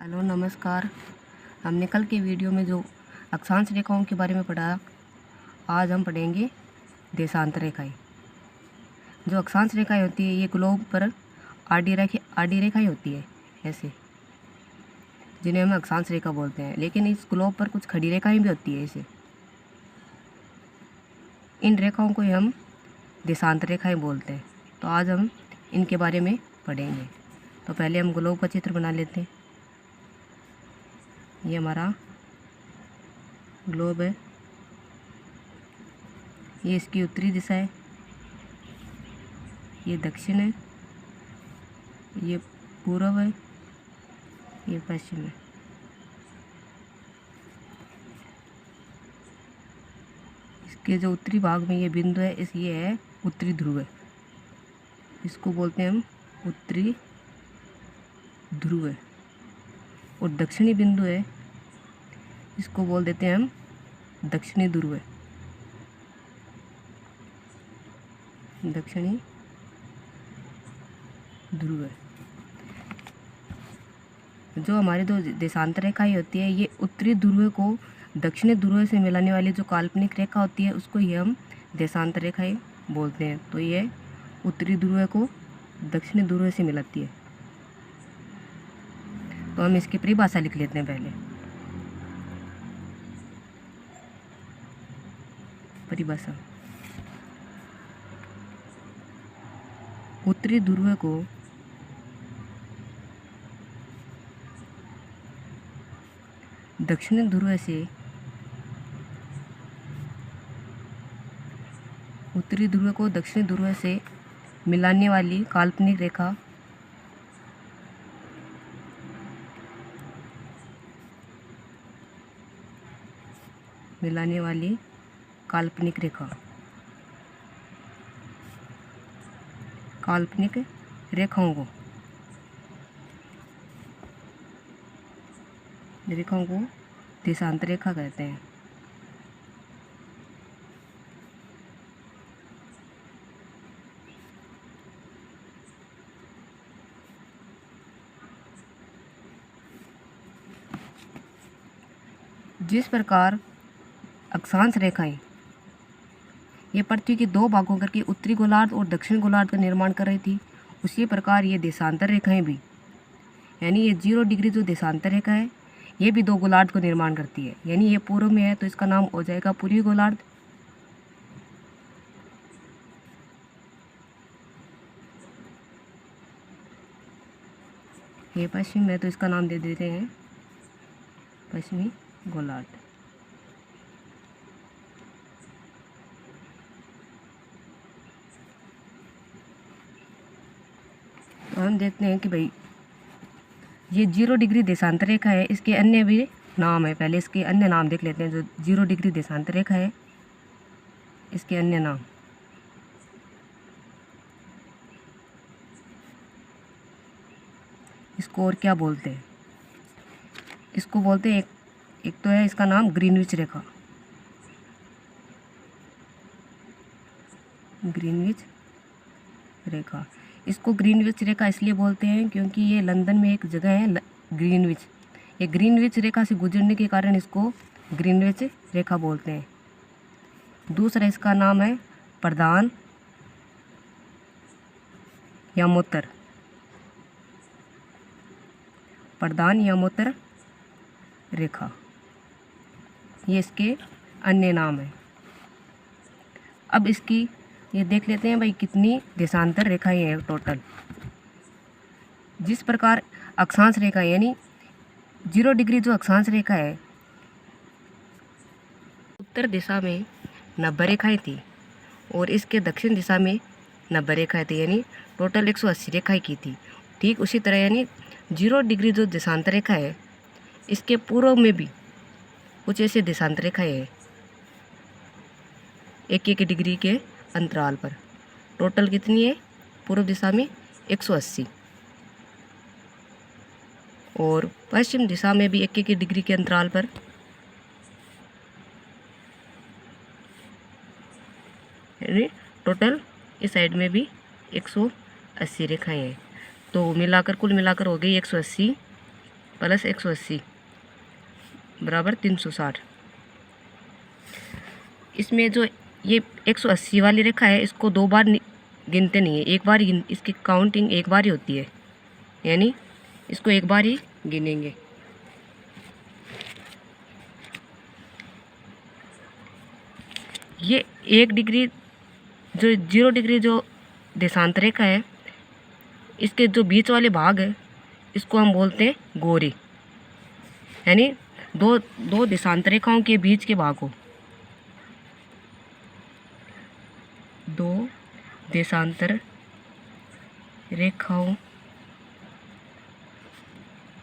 Hello नमस्कार। हमने कल के वीडियो में जो अक्षांश रेखाओं के बारे में पढ़ा, आज हम पढ़ेंगे देशांतर रेखाएं। जो अक्षांश रेखाएं होती है ये ग्लोब पर आडी रेखाएं होती है ऐसे, जिन्हें हम अक्षांश रेखा बोलते हैं। लेकिन इस ग्लोब पर कुछ खड़ी रेखाएं भी होती है ऐसे, इन रेखाओं को हम देशांतर रेखाएं बोलते हैं। तो आज हम इनके बारे में पढ़ेंगे। तो पहले हम ग्लोब का चित्र बना लेते हैं। ये हमारा ग्लोब है, ये इसकी उत्तरी दिशा है, ये दक्षिण है, ये पूर्व है, ये पश्चिम है। इसके जो उत्तरी भाग में ये बिंदु है, ये है उत्तरी ध्रुव है, इसको बोलते हैं हम उत्तरी ध्रुव है। और दक्षिणी बिंदु है, इसको बोल देते हैं हम दक्षिणी ध्रुव है, दक्षिणी ध्रुव है। जो हमारी दो देशांतर रेखाएं होती है, ये उत्तरी ध्रुव को दक्षिणी ध्रुव से मिलाने वाली जो काल्पनिक रेखा होती है उसको ही हम देशांतर रेखाएं बोलते हैं। तो ये उत्तरी ध्रुव को दक्षिणी ध्रुव से मिलाती है। तो हम इसकी परिभाषा लिख लेते हैं पहले। परिभाषा: उत्तरी ध्रुव को दक्षिणी ध्रुव से उत्तरी ध्रुव को दक्षिणी ध्रुव से मिलाने वाली काल्पनिक रेखा काल्पनिक रेखाओं को देशांतर रेखा कहते हैं। जिस प्रकार अक्षांश रेखाएं ये पृथ्वी के दो भागों करके उत्तरी गोलार्ध और दक्षिण गोलार्ध का निर्माण कर रही थी, उसी प्रकार ये देशांतर रेखाएं भी, यानी ये 0 डिग्री जो देशांतर रेखा है ये भी दो गोलार्ध को निर्माण करती है। यानी ये पूर्व में है तो इसका नाम हो जाएगा पूर्वी गोलार्ध, ये पश्चिम है तो इसका नाम दे देते हैं पश्चिमी गोलार्ध। तो हम देखते हैं कि भाई ये 0 डिग्री देशांतर रेखा है, इसके अन्य भी नाम है। पहले इसके अन्य नाम देख लेते हैं। जो 0 डिग्री देशांतर रेखा है इसके अन्य नाम: इसको और क्या बोलते हैं? इसको बोलते हैं एक तो है इसका नाम ग्रीनविच रेखा, ग्रीनविच रेखा। इसको ग्रीनविच रेखा इसलिए बोलते हैं क्योंकि ये लंदन में एक जगह है ग्रीनविच। ये ग्रीनविच रेखा से गुजरने के कारण इसको ग्रीनविच रेखा बोलते हैं। दूसरा इसका नाम है प्रधान यमोत्तर, प्रधान यमोत्तर रेखा, ये इसके अन्य नाम है। अब इसकी ये देख लेते हैं भाई कितनी देशांतर रेखाएं हैं टोटल। जिस प्रकार अक्षांश रेखा यानी 0 डिग्री जो अक्षांश रेखा है, उत्तर दिशा में 90 रेखाएं थी और इसके दक्षिण दिशा में 90 रेखाएं थी, यानी टोटल 180 रेखाएं की थी। ठीक उसी तरह यानी 0 डिग्री जो देशांतर रेखा है इसके पूर्व में भी कुछ ऐसे देशांतर रेखाएं हैं 1-1 डिग्री के अंतराल पर। टोटल कितनी है? पूर्व दिशा में 180 और पश्चिम दिशा में भी 1-1 डिग्री के अंतराल पर यानी टोटल इस साइड में भी 180 रेखाएं हैं। तो मिलाकर कुल मिलाकर हो गई 180 प्लस 180 बराबर 360। इसमें जो ये 180 वाली रेखा है इसको 2 बार गिनते नहीं है, एक बार ही इसकी काउंटिंग एक बार ही होती है, यानी इसको एक बार ही गिनेंगे। ये 1 डिग्री जो 0 डिग्री जो देशांतर रेखा है इसके जो बीच वाले भाग है इसको हम बोलते हैं गोरी, यानी दो देशांतर रेखाओं के बीच के भाग को, दो देशांतर रेखाओं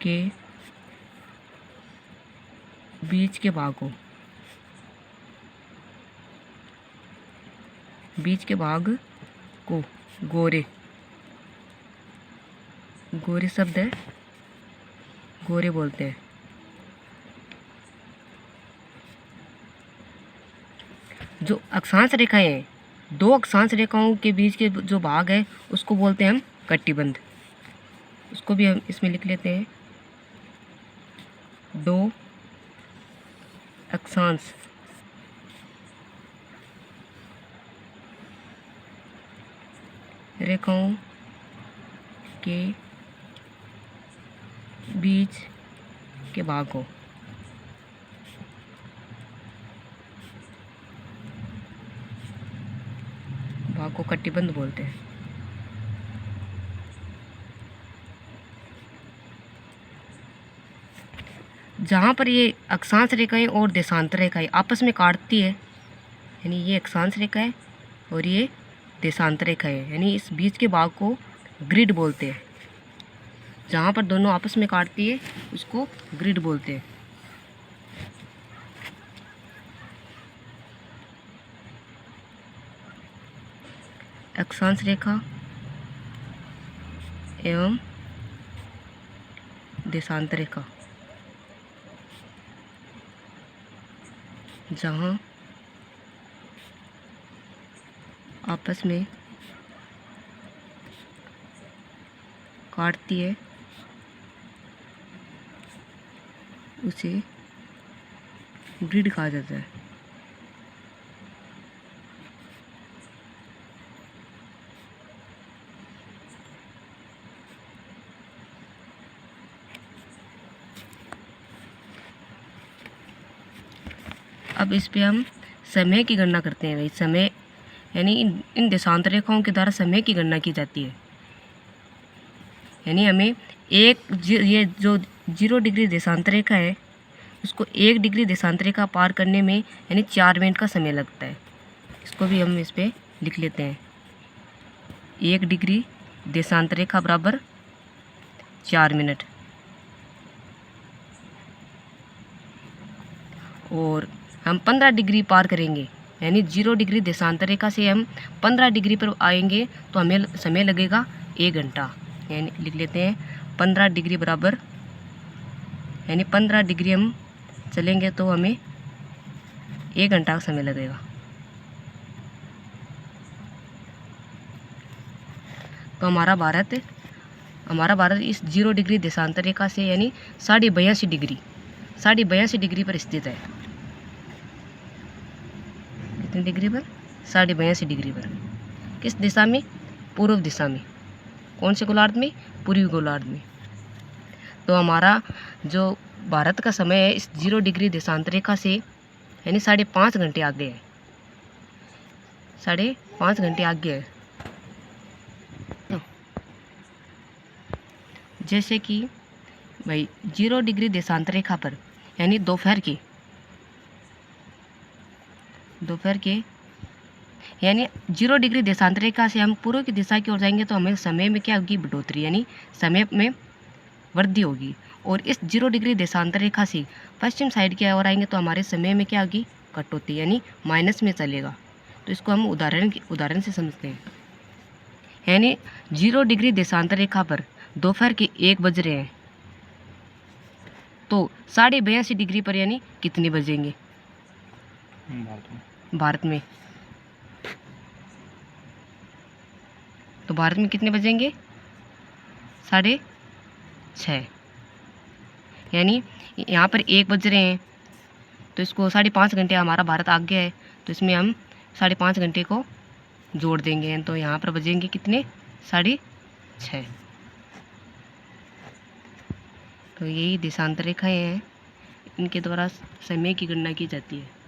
के बीच के भाग को, बीच के भाग को गोरे, गोरे शब्द है, गोरे बोलते हैं। जो अक्षांश रेखाएं हैं, दो अक्षांश रेखाओं के बीच के जो भाग है उसको बोलते हैं हम कटिबंध। उसको भी हम इसमें लिख लेते हैं, दो अक्षांश रेखाओं के बीच के भाग को कटिबंध बोलते हैं। जहाँ पर ये अक्षांश रेखाएं और देशांतर रेखाएं आपस में काटती है, यानी ये अक्षांश रेखा है और ये देशांतर रेखा है, यानी इस बीच के भाग को ग्रिड बोलते हैं। जहाँ पर दोनों आपस में काटती है उसको ग्रिड बोलते हैं। अक्षांश रेखा एवं देशांतर रेखा जहाँ आपस में काटती है उसे ग्रिड कहा जाता है। अब इस पे हम समय की गणना करते हैं। भाई समय यानी इन देशांतर रेखाओं के द्वारा समय की गणना की जाती है। यानी हमें ये जो 0 डिग्री देशांतर रेखा है उसको 1 डिग्री देशांतर रेखा पार करने में यानी 4 मिनट का समय लगता है। इसको भी हम इस पे लिख लेते हैं, 1 डिग्री देशांतर रेखा बराबर 4 मिनट। और हम 15 डिग्री पार करेंगे, यानी 0 डिग्री देशांतर रेखा से हम 15 डिग्री पर आएंगे तो हमें समय लगेगा 1 घंटा। यानी लिख लेते हैं 15 डिग्री बराबर, यानी 15 डिग्री हम चलेंगे तो हमें 1 घंटा का समय लगेगा। तो हमारा भारत इस 0 डिग्री देशांतर रेखा से यानी 82.5 डिग्री पर स्थित है। कितनी डिग्री पर? 82.5 डिग्री पर। किस दिशा में? पूर्व दिशा में। कौन से गोलार्ध में? पूर्वी गोलार्ध में। तो हमारा जो भारत का समय है इस 0 डिग्री देशांतर रेखा से यानी 5.5 घंटे आगे है, 5.5 घंटे आगे है। जैसे कि भाई 0 डिग्री देशांतर रेखा पर यानी दोपहर के यानी 0 डिग्री देशांतर रेखा से हम पूर्व की दिशा की ओर जाएंगे तो हमें समय में क्या होगी? बढ़ोतरी, यानी समय में वृद्धि होगी। और इस 0 डिग्री देशांतर रेखा से पश्चिम साइड की ओर आएंगे तो हमारे समय में क्या होगी? कटौती, यानी माइनस में चलेगा। तो इसको हम उदाहरण से समझते हैं। यानी 0 डिग्री देशांतर रेखा पर दोपहर के 1 बज रहे हैं तो 82.5 डिग्री पर यानी कितने बजेंगे भारत में? तो भारत में कितने बजेंगे? 6:30। यानी यहाँ पर 1 बज रहे हैं तो इसको 5.5 घंटे हमारा भारत आगे है, तो इसमें हम 5.5 घंटे को जोड़ देंगे, तो यहाँ पर बजेंगे कितने 6:30। तो यही देशांतर रेखाएँ हैं, इनके द्वारा समय की गणना की जाती है।